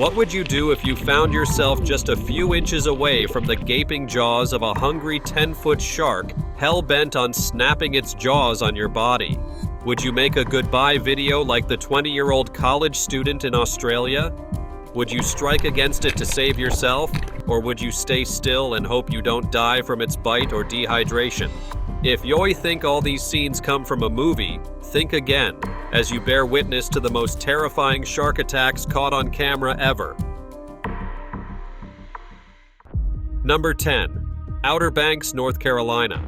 What would you do if you found yourself just a few inches away from the gaping jaws of a hungry 10-foot shark hell-bent on snapping its jaws on your body? Would you make a goodbye video like the 20-year-old college student in Australia? Would you strike against it to save yourself, or would you stay still and hope you don't die from its bite or dehydration? If you think all these scenes come from a movie, think again, as you bear witness to the most terrifying shark attacks caught on camera ever. Number 10. Outer Banks, North Carolina.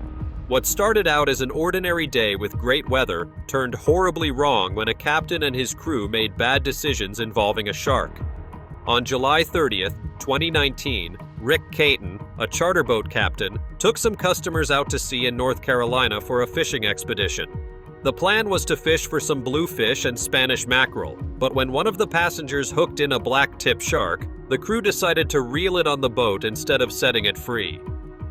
What started out as an ordinary day with great weather turned horribly wrong when a captain and his crew made bad decisions involving a shark. On July 30th, 2019, Rick Caton, a charter boat captain, took some customers out to sea in North Carolina for a fishing expedition. The plan was to fish for some bluefish and Spanish mackerel, but when one of the passengers hooked in a black-tip shark, the crew decided to reel it on the boat instead of setting it free.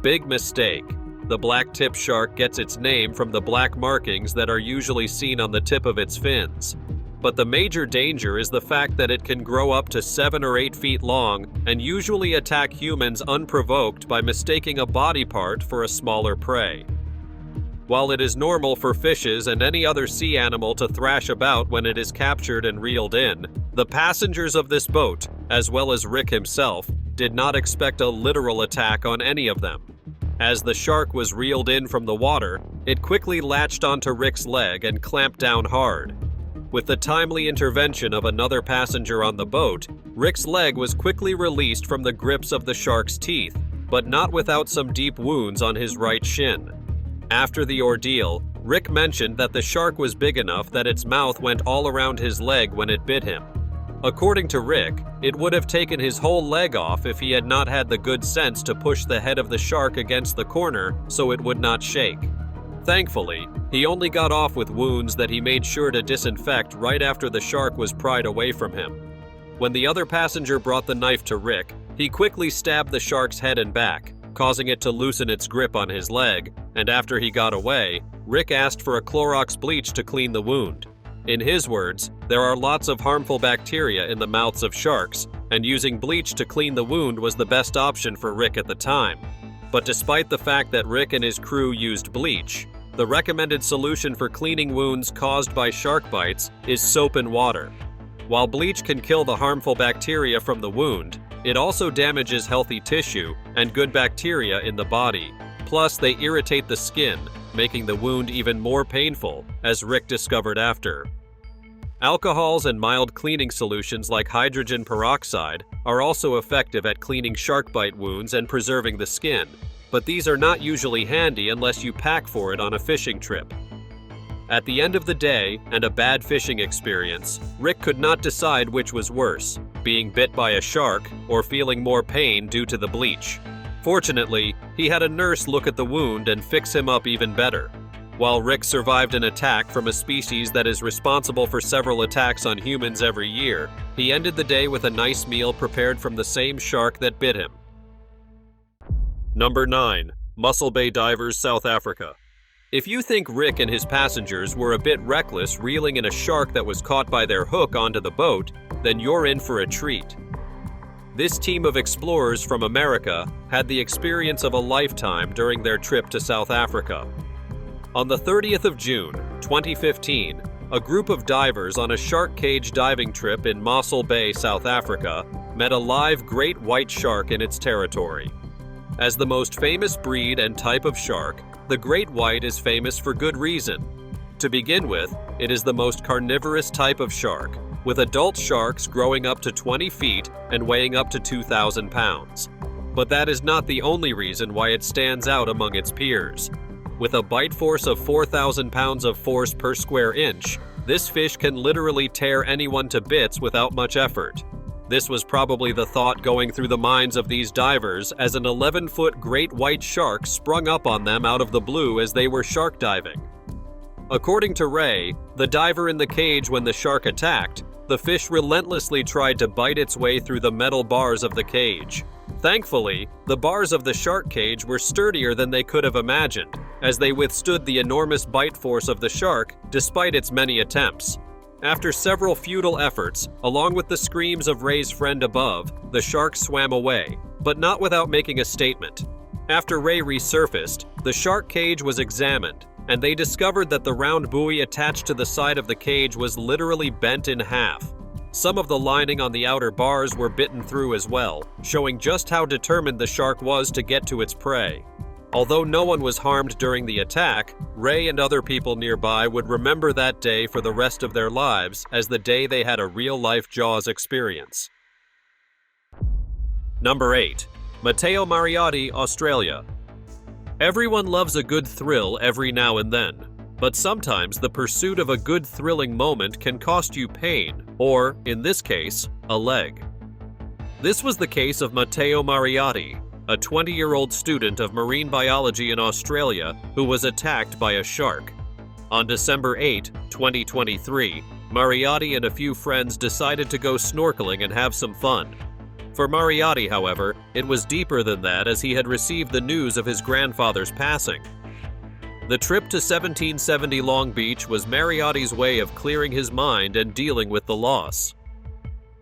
Big mistake. The black-tip shark gets its name from the black markings that are usually seen on the tip of its fins. But the major danger is the fact that it can grow up to 7 or 8 feet long and usually attack humans unprovoked by mistaking a body part for a smaller prey. While it is normal for fishes and any other sea animal to thrash about when it is captured and reeled in, the passengers of this boat, as well as Rick himself, did not expect a literal attack on any of them. As the shark was reeled in from the water, it quickly latched onto Rick's leg and clamped down hard. With the timely intervention of another passenger on the boat, Rick's leg was quickly released from the grips of the shark's teeth, but not without some deep wounds on his right shin. After the ordeal, Rick mentioned that the shark was big enough that its mouth went all around his leg when it bit him. According to Rick, it would have taken his whole leg off if he had not had the good sense to push the head of the shark against the corner so it would not shake. Thankfully, he only got off with wounds that he made sure to disinfect right after the shark was pried away from him. When the other passenger brought the knife to Rick, he quickly stabbed the shark's head and back, causing it to loosen its grip on his leg, and after he got away, Rick asked for a Clorox bleach to clean the wound. In his words, there are lots of harmful bacteria in the mouths of sharks, and using bleach to clean the wound was the best option for Rick at the time. But despite the fact that Rick and his crew used bleach, the recommended solution for cleaning wounds caused by shark bites is soap and water. While bleach can kill the harmful bacteria from the wound, it also damages healthy tissue and good bacteria in the body. Plus, they irritate the skin, making the wound even more painful, as Rick discovered after. Alcohols and mild cleaning solutions like hydrogen peroxide are also effective at cleaning shark bite wounds and preserving the skin, but these are not usually handy unless you pack for it on a fishing trip. At the end of the day, and a bad fishing experience, Rick could not decide which was worse, being bit by a shark or feeling more pain due to the bleach. Fortunately, he had a nurse look at the wound and fix him up even better. While Rick survived an attack from a species that is responsible for several attacks on humans every year, he ended the day with a nice meal prepared from the same shark that bit him. Number 9. Mussel Bay Divers, South Africa. If you think Rick and his passengers were a bit reckless reeling in a shark that was caught by their hook onto the boat, then you're in for a treat. This team of explorers from America had the experience of a lifetime during their trip to South Africa. On the 30th of June, 2015, a group of divers on a shark cage diving trip in Mossel Bay, South Africa, met a live great white shark in its territory. As the most famous breed and type of shark, the great white is famous for good reason. To begin with, it is the most carnivorous type of shark, with adult sharks growing up to 20 feet and weighing up to 2,000 pounds. But that is not the only reason why it stands out among its peers. With a bite force of 4,000 pounds of force per square inch, this fish can literally tear anyone to bits without much effort. This was probably the thought going through the minds of these divers as an 11-foot great white shark sprung up on them out of the blue as they were shark diving. According to Ray, the diver in the cage when the shark attacked, the fish relentlessly tried to bite its way through the metal bars of the cage. Thankfully, the bars of the shark cage were sturdier than they could have imagined, as they withstood the enormous bite force of the shark despite its many attempts. After several futile efforts, along with the screams of Ray's friend above, the shark swam away, but not without making a statement. After Ray resurfaced, the shark cage was examined, and they discovered that the round buoy attached to the side of the cage was literally bent in half. Some of the lining on the outer bars were bitten through as well, showing just how determined the shark was to get to its prey. Although no one was harmed during the attack, Ray and other people nearby would remember that day for the rest of their lives as the day they had a real-life Jaws experience. Number 8. Matteo Mariotti, Australia. Everyone loves a good thrill every now and then, but sometimes the pursuit of a good thrilling moment can cost you pain, or, in this case, a leg. This was the case of Matteo Mariotti, a 20-year-old student of marine biology in Australia who was attacked by a shark. On December 8, 2023, Mariotti and a few friends decided to go snorkeling and have some fun. For Mariotti, however, it was deeper than that as he had received the news of his grandfather's passing. The trip to 1770 Long Beach was Mariotti's way of clearing his mind and dealing with the loss.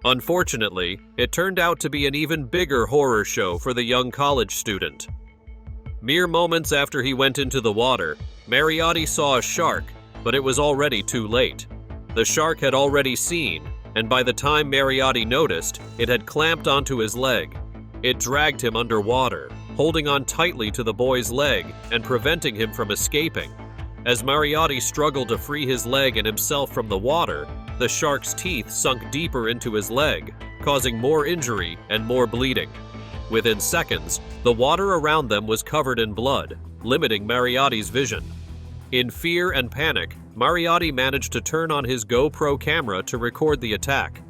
Unfortunately, it turned out to be an even bigger horror show for the young college student. Mere moments after he went into the water, Mariotti saw a shark, but it was already too late. The shark had already seen, and by the time Mariotti noticed, it had clamped onto his leg. It dragged him underwater, holding on tightly to the boy's leg and preventing him from escaping. As Mariotti struggled to free his leg and himself from the water, the shark's teeth sunk deeper into his leg, causing more injury and more bleeding. Within seconds, the water around them was covered in blood, limiting Mariotti's vision. In fear and panic, Mariotti managed to turn on his GoPro camera to record the attack.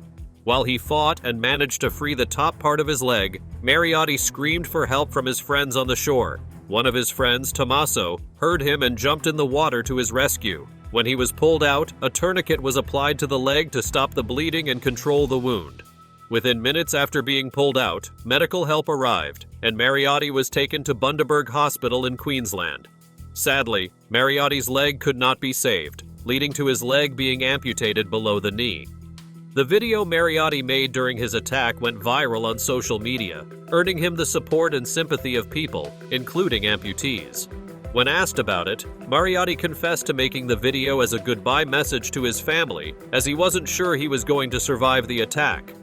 While he fought and managed to free the top part of his leg, Mariotti screamed for help from his friends on the shore. One of his friends, Tommaso, heard him and jumped in the water to his rescue. When he was pulled out, a tourniquet was applied to the leg to stop the bleeding and control the wound. Within minutes after being pulled out, medical help arrived, and Mariotti was taken to Bundaberg Hospital in Queensland. Sadly, Mariotti's leg could not be saved, leading to his leg being amputated below the knee. The video Mariotti made during his attack went viral on social media, earning him the support and sympathy of people, including amputees. When asked about it, Mariotti confessed to making the video as a goodbye message to his family, as he wasn't sure he was going to survive the attack.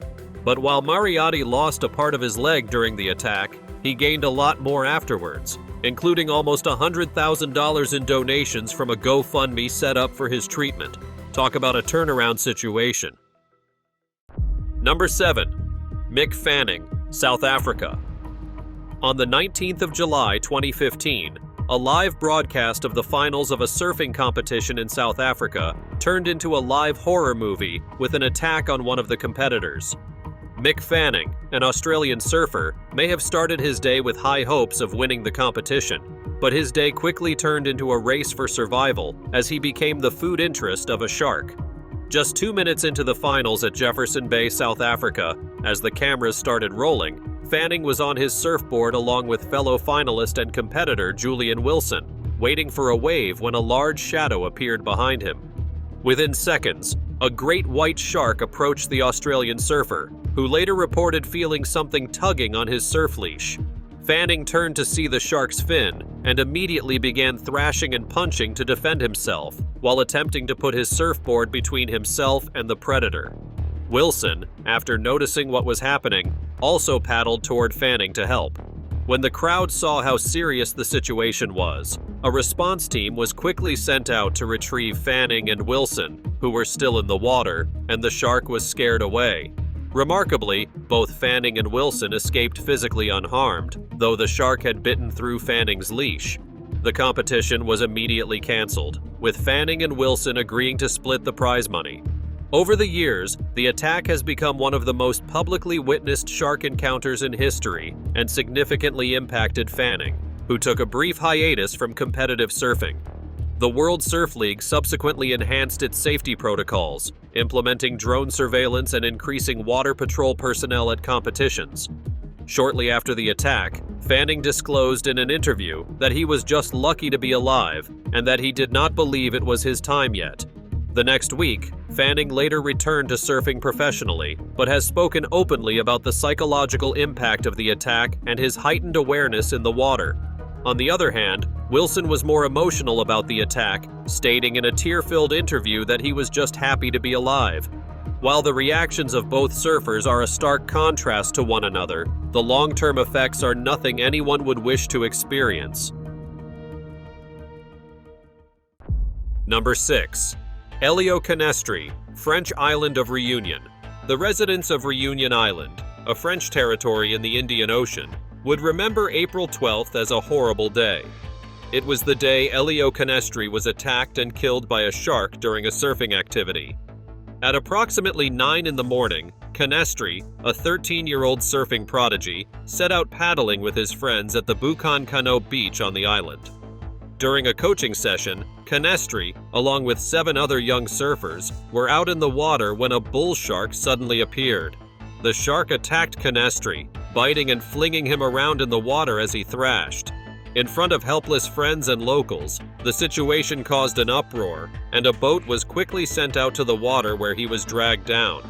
But while Mariotti lost a part of his leg during the attack, he gained a lot more afterwards, including almost $100,000 in donations from a GoFundMe set up for his treatment. Talk about a turnaround situation. Number 7. Mick Fanning, South Africa. On the 19th of July 2015, a live broadcast of the finals of a surfing competition in South Africa turned into a live horror movie with an attack on one of the competitors. Mick Fanning, an Australian surfer, may have started his day with high hopes of winning the competition, but his day quickly turned into a race for survival as he became the food interest of a shark. Just 2 minutes into the finals at Jefferson Bay, South Africa, as the cameras started rolling, Fanning was on his surfboard along with fellow finalist and competitor Julian Wilson, waiting for a wave when a large shadow appeared behind him. Within seconds, a great white shark approached the Australian surfer, who later reported feeling something tugging on his surf leash. Fanning turned to see the shark's fin and immediately began thrashing and punching to defend himself, while attempting to put his surfboard between himself and the predator. Wilson, after noticing what was happening, also paddled toward Fanning to help. When the crowd saw how serious the situation was, a response team was quickly sent out to retrieve Fanning and Wilson, who were still in the water, and the shark was scared away. Remarkably, both Fanning and Wilson escaped physically unharmed, though the shark had bitten through Fanning's leash. The competition was immediately canceled, with Fanning and Wilson agreeing to split the prize money. Over the years, the attack has become one of the most publicly witnessed shark encounters in history and significantly impacted Fanning, who took a brief hiatus from competitive surfing. The World Surf League subsequently enhanced its safety protocols, implementing drone surveillance and increasing water patrol personnel at competitions. Shortly after the attack, Fanning disclosed in an interview that he was just lucky to be alive and that he did not believe it was his time yet. The next week, Fanning later returned to surfing professionally, but has spoken openly about the psychological impact of the attack and his heightened awareness in the water. On the other hand, Wilson was more emotional about the attack, stating in a tear-filled interview that he was just happy to be alive. While the reactions of both surfers are a stark contrast to one another, the long-term effects are nothing anyone would wish to experience. Number 6. Elio Canestri, French island of Reunion. The residents of Reunion Island, a French territory in the Indian Ocean, would remember April 12th as a horrible day. It was the day Elio Canestri was attacked and killed by a shark during a surfing activity. At approximately 9 in the morning, Canestri, a 13-year-old surfing prodigy, set out paddling with his friends at the Bukan Kano beach on the island. During a coaching session, Canestri, along with 7 other young surfers, were out in the water when a bull shark suddenly appeared. The shark attacked Canestri, biting and flinging him around in the water as he thrashed. In front of helpless friends and locals, the situation caused an uproar, and a boat was quickly sent out to the water where he was dragged down.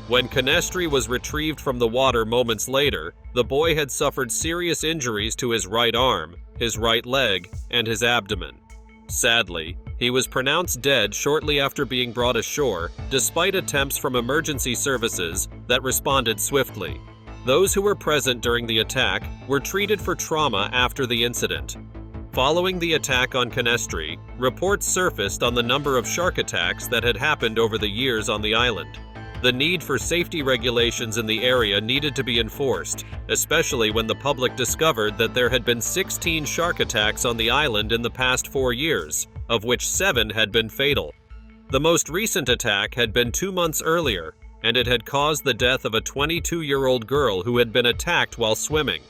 When Canestri was retrieved from the water moments later, the boy had suffered serious injuries to his right arm, his right leg, and his abdomen. Sadly, he was pronounced dead shortly after being brought ashore, despite attempts from emergency services that responded swiftly. Those who were present during the attack were treated for trauma after the incident. Following the attack on Canestri, reports surfaced on the number of shark attacks that had happened over the years on the island. The need for safety regulations in the area needed to be enforced, especially when the public discovered that there had been 16 shark attacks on the island in the past 4 years, of which 7 had been fatal. The most recent attack had been 2 months earlier, and it had caused the death of a 22-year-old girl who had been attacked while swimming.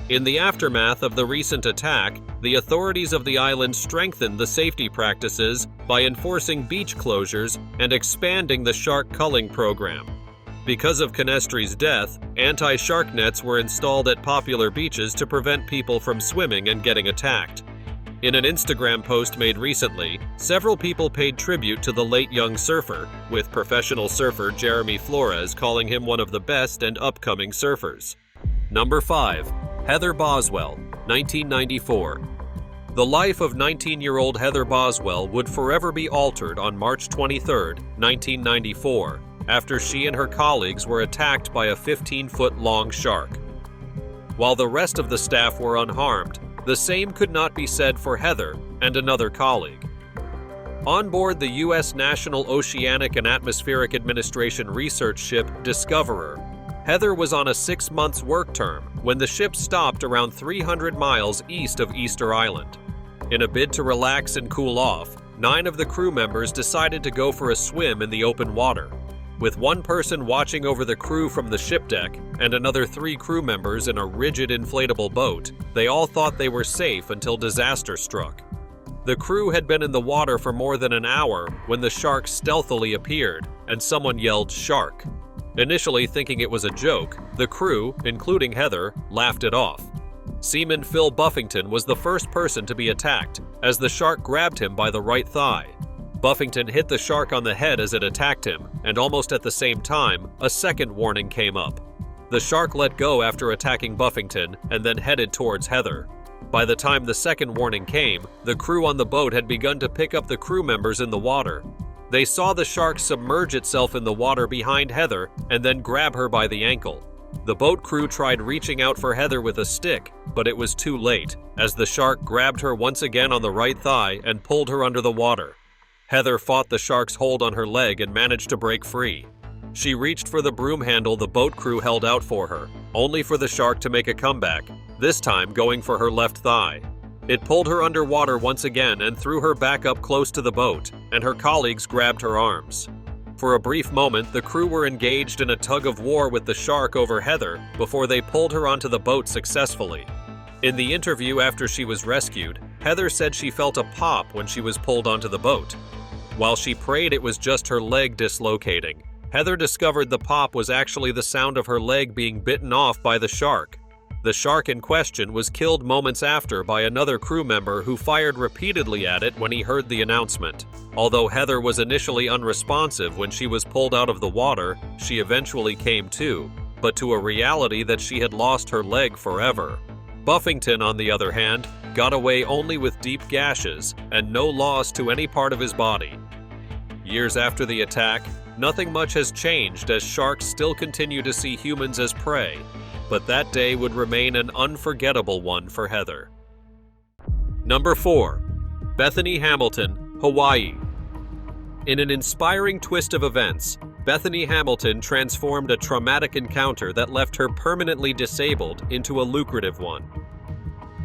In the aftermath of the recent attack, the authorities of the island strengthened the safety practices by enforcing beach closures and expanding the shark culling program. Because of Canestri's death, anti-shark nets were installed at popular beaches to prevent people from swimming and getting attacked. In an Instagram post made recently, several people paid tribute to the late young surfer, with professional surfer Jeremy Flores calling him one of the best and upcoming surfers. Number 5. Heather Boswell, 1994. The life of 19-year-old Heather Boswell would forever be altered on March 23, 1994, after she and her colleagues were attacked by a 15-foot-long shark. While the rest of the staff were unharmed, the same could not be said for Heather and another colleague. On board the U.S. National Oceanic and Atmospheric Administration research ship Discoverer, Heather was on a 6-month work term when the ship stopped around 300 miles east of Easter Island. In a bid to relax and cool off, 9 of the crew members decided to go for a swim in the open water. With one person watching over the crew from the ship deck and another 3 crew members in a rigid inflatable boat, they all thought they were safe until disaster struck. The crew had been in the water for more than an hour when the shark stealthily appeared, and someone yelled, "Shark!" Initially thinking it was a joke, the crew, including Heather, laughed it off. Seaman Phil Buffington was the first person to be attacked, as the shark grabbed him by the right thigh. Buffington hit the shark on the head as it attacked him, and almost at the same time, a second warning came up. The shark let go after attacking Buffington and then headed towards Heather. By the time the second warning came, the crew on the boat had begun to pick up the crew members in the water. They saw the shark submerge itself in the water behind Heather and then grab her by the ankle. The boat crew tried reaching out for Heather with a stick, but it was too late, as the shark grabbed her once again on the right thigh and pulled her under the water. Heather fought the shark's hold on her leg and managed to break free. She reached for the broom handle the boat crew held out for her, only for the shark to make a comeback, this time going for her left thigh. It pulled her underwater once again and threw her back up close to the boat, and her colleagues grabbed her arms. For a brief moment, the crew were engaged in a tug-of-war with the shark over Heather before they pulled her onto the boat successfully. In the interview after she was rescued, Heather said she felt a pop when she was pulled onto the boat. While she prayed it was just her leg dislocating, Heather discovered the pop was actually the sound of her leg being bitten off by the shark. The shark in question was killed moments after by another crew member who fired repeatedly at it when he heard the announcement. Although Heather was initially unresponsive when she was pulled out of the water, she eventually came to, but to a reality that she had lost her leg forever. Buffington, on the other hand, got away only with deep gashes and no loss to any part of his body. Years after the attack, nothing much has changed as sharks still continue to see humans as prey, but that day would remain an unforgettable one for Heather. Number 4. Bethany Hamilton, Hawaii. In an inspiring twist of events, Bethany Hamilton transformed a traumatic encounter that left her permanently disabled into a lucrative one.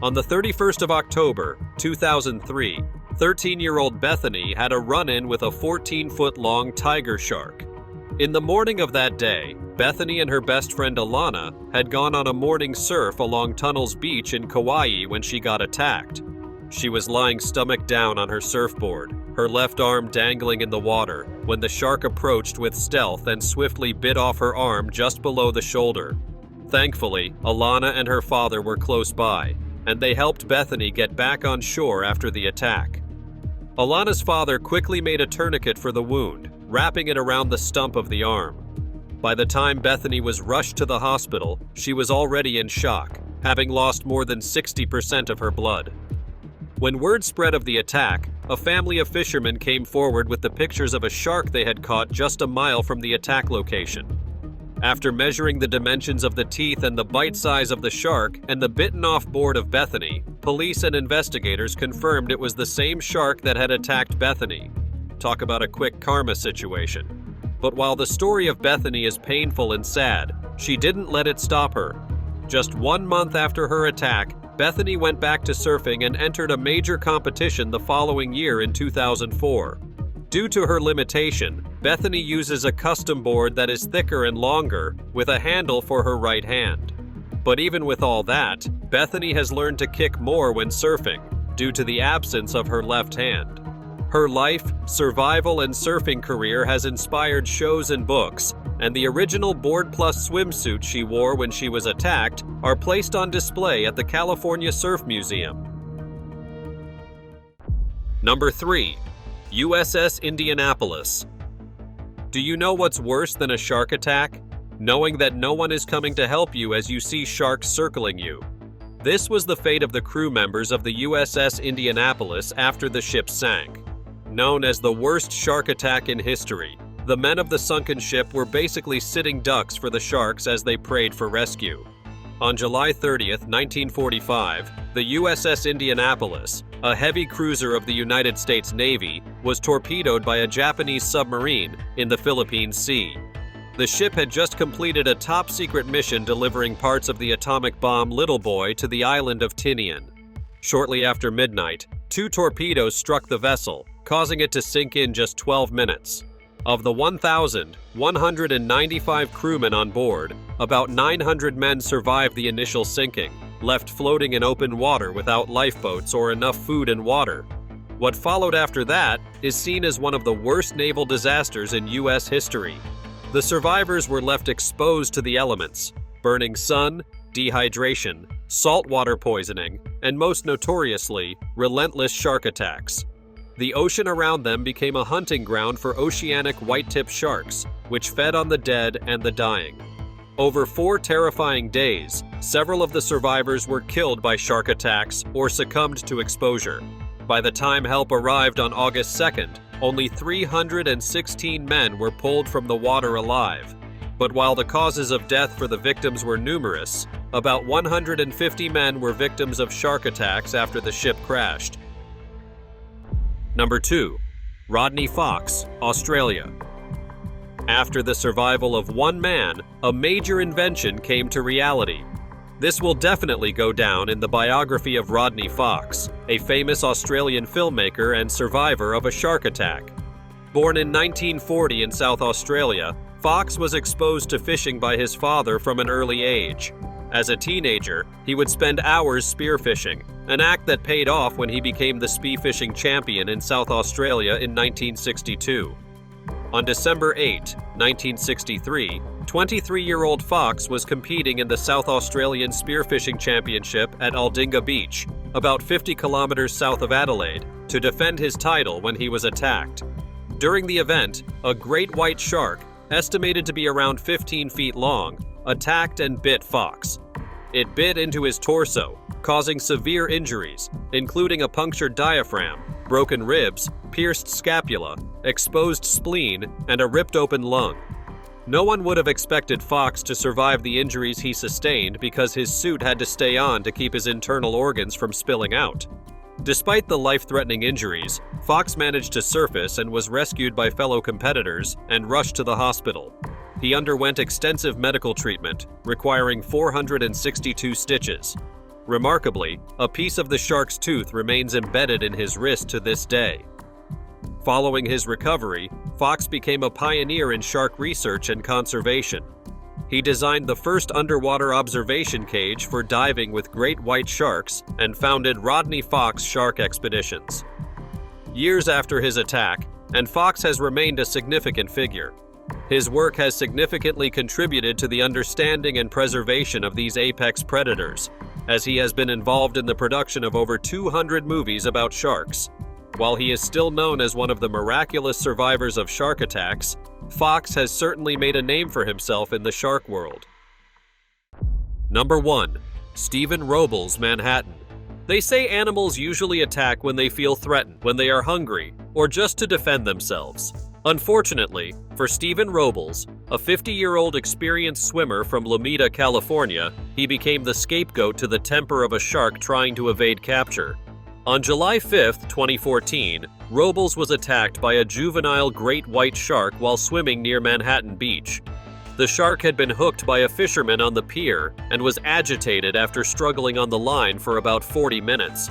On the 31st of October, 2003, 13-year-old Bethany had a run-in with a 14-foot-long tiger shark. In the morning of that day, Bethany and her best friend Alana had gone on a morning surf along Tunnels Beach in Kauai when she got attacked. She was lying stomach down on her surfboard, her left arm dangling in the water, when the shark approached with stealth and swiftly bit off her arm just below the shoulder. Thankfully, Alana and her father were close by, and they helped Bethany get back on shore after the attack. Alana's father quickly made a tourniquet for the wound, wrapping it around the stump of the arm. By the time Bethany was rushed to the hospital, she was already in shock, having lost more than 60% of her blood. When word spread of the attack, a family of fishermen came forward with the pictures of a shark they had caught just a mile from the attack location. After measuring the dimensions of the teeth and the bite size of the shark and the bitten-off board of Bethany, police and investigators confirmed it was the same shark that had attacked Bethany. Talk about a quick karma situation. But while the story of Bethany is painful and sad, she didn't let it stop her. Just 1 month after her attack, Bethany went back to surfing and entered a major competition the following year in 2004. Due to her limitation, Bethany uses a custom board that is thicker and longer, with a handle for her right hand. But even with all that, Bethany has learned to kick more when surfing, due to the absence of her left hand. Her life, survival, and surfing career has inspired shows and books, and the original Board Plus swimsuit she wore when she was attacked are placed on display at the California Surf Museum. Number 3. USS Indianapolis. Do you know what's worse than a shark attack? Knowing that no one is coming to help you as you see sharks circling you. This was the fate of the crew members of the USS Indianapolis after the ship sank. Known as the worst shark attack in history, the men of the sunken ship were basically sitting ducks for the sharks as they prayed for rescue. On July 30th, 1945, the USS Indianapolis, a heavy cruiser of the United States Navy, was torpedoed by a Japanese submarine in the Philippine Sea. The ship had just completed a top-secret mission delivering parts of the atomic bomb Little Boy to the island of Tinian. Shortly after midnight, 2 torpedoes struck the vessel, causing it to sink in just 12 minutes. Of the 1,195 crewmen on board, about 900 men survived the initial sinking, left floating in open water without lifeboats or enough food and water. What followed after that is seen as one of the worst naval disasters in U.S. history. The survivors were left exposed to the elements: burning sun, dehydration, saltwater poisoning, and most notoriously, relentless shark attacks. The ocean around them became a hunting ground for oceanic white-tip sharks, which fed on the dead and the dying. Over 4 terrifying days, several of the survivors were killed by shark attacks or succumbed to exposure. By the time help arrived on August 2nd, only 316 men were pulled from the water alive. But while the causes of death for the victims were numerous, about 150 men were victims of shark attacks after the ship crashed. Number 2. Rodney Fox, Australia. After the survival of one man, a major invention came to reality. This will definitely go down in the biography of Rodney Fox, a famous Australian filmmaker and survivor of a shark attack. Born in 1940 in South Australia, Fox was exposed to fishing by his father from an early age. As a teenager, he would spend hours spearfishing, an act that paid off when he became the spearfishing champion in South Australia in 1962. On December 8, 1963, 23-year-old Fox was competing in the South Australian Spearfishing Championship at Aldinga Beach, about 50 kilometers south of Adelaide, to defend his title when he was attacked. During the event, a great white shark, estimated to be around 15 feet long, attacked and bit Fox. It bit into his torso, causing severe injuries, including a punctured diaphragm, broken ribs, pierced scapula, exposed spleen, and a ripped open lung. No one would have expected Fox to survive the injuries he sustained because his suit had to stay on to keep his internal organs from spilling out. Despite the life-threatening injuries, Fox managed to surface and was rescued by fellow competitors and rushed to the hospital. He underwent extensive medical treatment, requiring 462 stitches. Remarkably, a piece of the shark's tooth remains embedded in his wrist to this day. Following his recovery, Fox became a pioneer in shark research and conservation. He designed the first underwater observation cage for diving with great white sharks and founded Rodney Fox Shark Expeditions. Years after his attack, and Fox has remained a significant figure. His work has significantly contributed to the understanding and preservation of these apex predators, as he has been involved in the production of over 200 movies about sharks. While he is still known as one of the miraculous survivors of shark attacks, Fox has certainly made a name for himself in the shark world. Number 1. Stephen Robels, Manhattan. They say animals usually attack when they feel threatened, when they are hungry, or just to defend themselves. Unfortunately, for Stephen Robels, a 50-year-old experienced swimmer from Lomita, California, he became the scapegoat to the temper of a shark trying to evade capture. On July 5, 2014, Robels was attacked by a juvenile great white shark while swimming near Manhattan Beach. The shark had been hooked by a fisherman on the pier and was agitated after struggling on the line for about 40 minutes.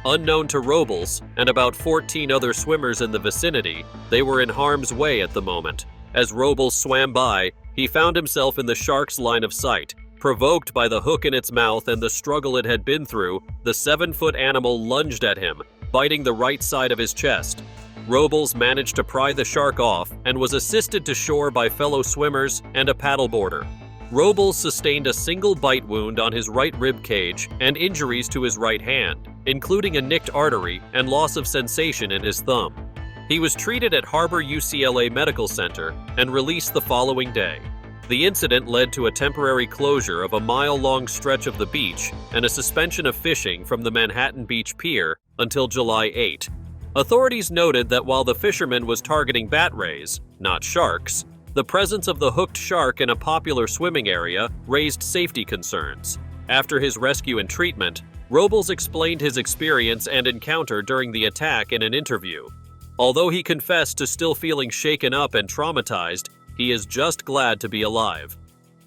Unknown to Robels and about 14 other swimmers in the vicinity, they were in harm's way at the moment. As Robels swam by, he found himself in the shark's line of sight. Provoked by the hook in its mouth and the struggle it had been through, the 7-foot animal lunged at him, biting the right side of his chest. Robels managed to pry the shark off and was assisted to shore by fellow swimmers and a paddleboarder. Robels sustained a single bite wound on his right rib cage and injuries to his right hand, including a nicked artery and loss of sensation in his thumb. He was treated at Harbor UCLA Medical Center and released the following day. The incident led to a temporary closure of a mile-long stretch of the beach and a suspension of fishing from the Manhattan Beach Pier until July 8. Authorities noted that while the fisherman was targeting bat rays, not sharks, the presence of the hooked shark in a popular swimming area raised safety concerns. After his rescue and treatment, Robels explained his experience and encounter during the attack in an interview. Although he confessed to still feeling shaken up and traumatized, he is just glad to be alive.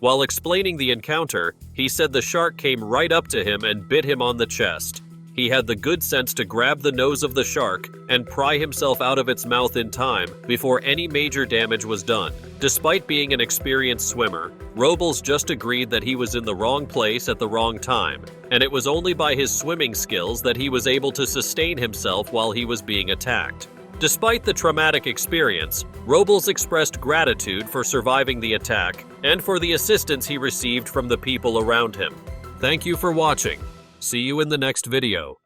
While explaining the encounter, he said the shark came right up to him and bit him on the chest. He had the good sense to grab the nose of the shark and pry himself out of its mouth in time before any major damage was done. Despite being an experienced swimmer, Robels just agreed that he was in the wrong place at the wrong time, and it was only by his swimming skills that he was able to sustain himself while he was being attacked. Despite the traumatic experience, Robels expressed gratitude for surviving the attack and for the assistance he received from the people around him. Thank you for watching. See you in the next video.